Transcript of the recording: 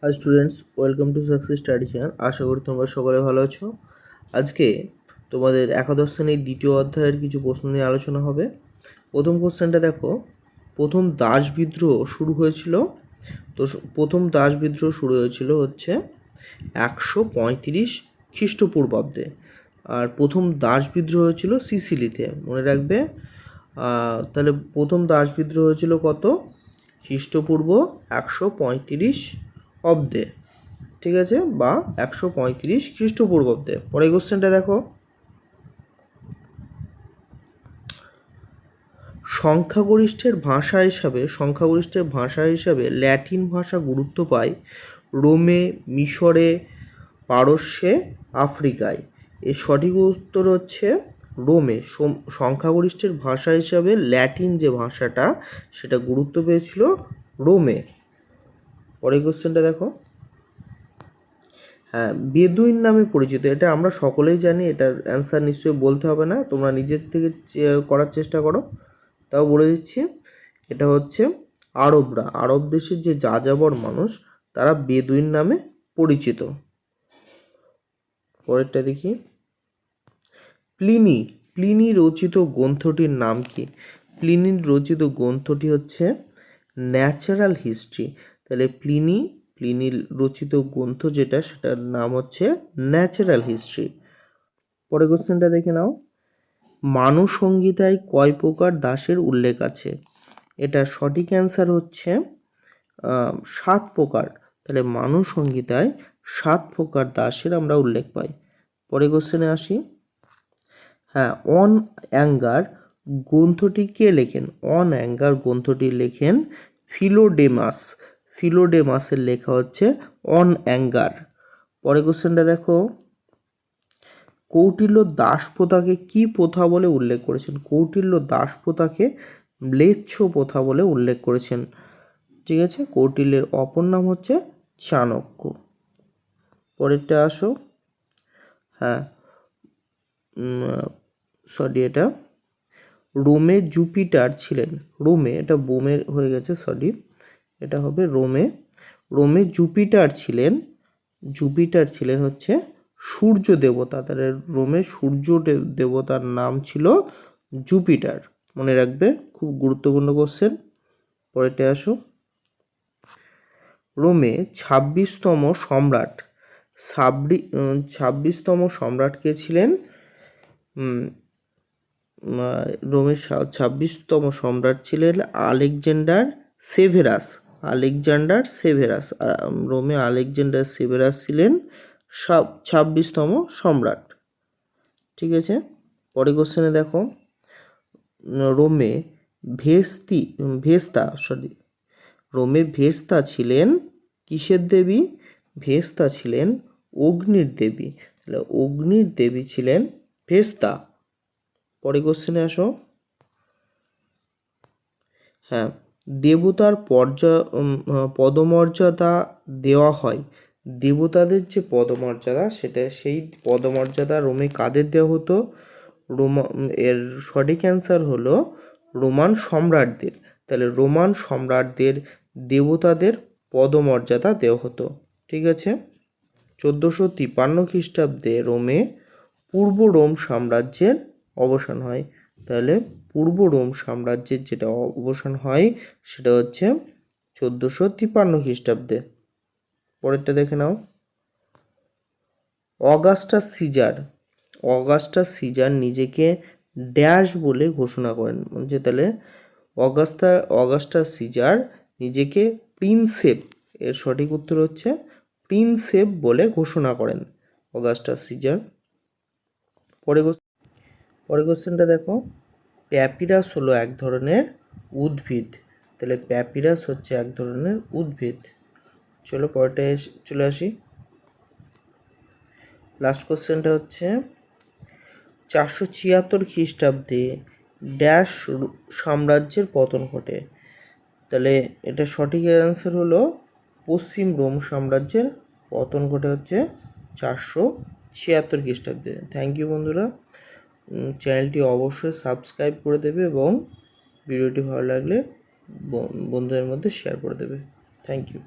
High students, welcome to success study channel. আশা করি তোমরা সকলে ভালো আছো। আজকে তোমাদের একাদশ শ্রেণীর দ্বিতীয় অধ্যায়ের কিছু প্রশ্ন নিয়ে আলোচনা হবে। প্রথম কোশ্চেনটা দেখো, প্রথম দাস বিদ্রোহ শুরু হয়েছিল। তো প্রথম দাস বিদ্রোহ শুরু হয়েছিল হচ্ছে 135 খ্রিস্টপূর্বাব্দে। আর প্রথম দাস বিদ্রোহ হয়েছিল সিসিলিতে, মনে রাখবে। তাহলে প্রথম দাস বিদ্রোহ হয়েছিল কত? খ্রিস্টপূর্ব 135 অব্দে, ঠিক আছে, বা 135 খ্রিস্টপূর্বাব্দে। পরের কোশ্চেনটা দেখো, সংখ্যাগরিষ্ঠের ভাষা হিসাবে ল্যাটিন ভাষা গুরুত্ব পায় রোমে, মিশরে, পারস্যে, আফ্রিকায়। এর সঠিক উত্তর হচ্ছে রোমে। সংখ্যাগরিষ্ঠের ভাষা হিসাবে ল্যাটিন যে ভাষাটা, সেটা গুরুত্ব পেয়েছিল রোমে। পরের কোশ্চেনটা দেখো, হ্যাঁ, বেদুইন নামে পরিচিত, এটা আমরা সকলেই জানি, এটার অ্যান্সার নিশ্চয়ই বলতে হবে না, তোমরা নিজের থেকে করার চেষ্টা করো। তাও বলে দিচ্ছি, এটা হচ্ছে আরবরা, আরব দেশের যে যাযাবর মানুষ, তারা বেদুইন নামে পরিচিত। পরেরটা দেখি, প্লিনি রচিত গ্রন্থটির নাম কি? প্লিনির রচিত গ্রন্থটি হচ্ছে ন্যাচারাল হিস্ট্রি। তাহলে প্লিনির রচিত গ্রন্থ যেটা, সেটার নাম হচ্ছে ন্যাচারাল হিস্ট্রি। পরের কোশ্চেনটা দেখে নাও, মানব সংহিতায় কয় প্রকার দাসের উল্লেখ আছে? এটা সঠিক অ্যান্সার হচ্ছে 7 প্রকার। তাহলে মানব সংহিতায় 7 প্রকার দাসের আমরা উল্লেখ পাই। পরের কোশ্চেনে আসি, হ্যাঁ, অন অ্যাঙ্গার গ্রন্থটি কে লেখেন? অন অ্যাঙ্গার গ্রন্থটি লেখেন ফিলোডেমাসের লেখা হচ্ছে অন অ্যাঙ্গার। পরের কোশ্চেনটা দেখো, কৌটিল্য দাস প্রথাকে কি প্রথা বলে উল্লেখ করেছেন? কৌটিল্য দাস প্রথাকে ম্লেচ্ছ প্রথা বলে উল্লেখ করেছেন। ঠিক আছে, কৌটিল্যের অপর নাম হচ্ছে চাণক্য। পরেরটা আসো, হ্যাঁ, এটা রোমে জুপিটার ছিলেন। রোমে, এটা বোমের হয়ে গেছে, এটা হবে রোমে জুপিটার ছিলেন হচ্ছে সূর্য দেবতা। তাহলে রোমে সূর্য দেবতার নাম ছিল জুপিটার, মনে রাখবে, খুব গুরুত্বপূর্ণ কোশ্চেন। পরেরটা আসো, রোমে 26তম সম্রাট কে ছিলেন? রোমের 26তম সম্রাট ছিলেন আলেকজান্ডার সেভেরাস। রোমে আলেকজান্ডার সেভেরাস ছিলেন 26তম সম্রাট। ঠিক আছে, পরের কোশ্চেনে দেখো, রোমে ভেস্তা ছিলেন কিসের দেবী? ভেস্তা ছিলেন অগ্নির দেবী। তাহলে অগ্নির দেবী ছিলেন ভেস্তা। পরের কোশ্চেনে আসো, হ্যাঁ, দেবতার পদমর্যাদা দেওয়া হয়। দেবতাদের যে পদমর্যাদা, সেই পদমর্যাদা রোমে কাদের দেওয়া হতো? এর সঠিক অ্যান্সার হলো রোমান সম্রাটদের। তাহলে রোমান সম্রাটদের দেবতাদের পদমর্যাদা দেওয়া হতো। ঠিক আছে, 1453 খ্রিস্টাব্দে রোমে পূর্ব রোম সাম্রাজ্যের অবসান হয়। তাহলে পূর্ব রোম সাম্রাজ্যের যেটা অবসান হয়, সেটা হচ্ছে 1453 খ্রিস্টাব্দে। পরেরটা দেখে নাও, অগাস্টাস সিজার নিজেকে ড্যাশ বলে ঘোষণা করেন। যে তাহলে অগাস্টাস সিজার নিজেকে প্রিন্সেপ, এর সঠিক উত্তর হচ্ছে প্রিন্সেপ বলে ঘোষণা করেন অগাস্টাস সিজার। পরের কোশ্চেনটা দেখো, প্যাপিরাস হলো এক ধরনের উদ্ভিদ। তাহলে প্যাপিরাস হচ্ছে এক ধরনের উদ্ভিদ। চলো পরেরটায় চলে আসি। লাস্ট কোশ্চেনটা হচ্ছে 476 খ্রিস্টাব্দে ড্যাশ সাম্রাজ্যের পতন ঘটে। তাহলে এটা সঠিক অ্যান্সার হলো পশ্চিম রোম সাম্রাজ্যের পতন ঘটে হচ্ছে 476 খ্রিস্টাব্দে। থ্যাংক ইউ বন্ধুরা, চ্যানেলটি অবশ্যই সাবস্ক্রাইব করে দেবে এবং ভিডিওটি ভালো লাগলে বন্ধুদের মধ্যে শেয়ার করে দেবে। Thank you.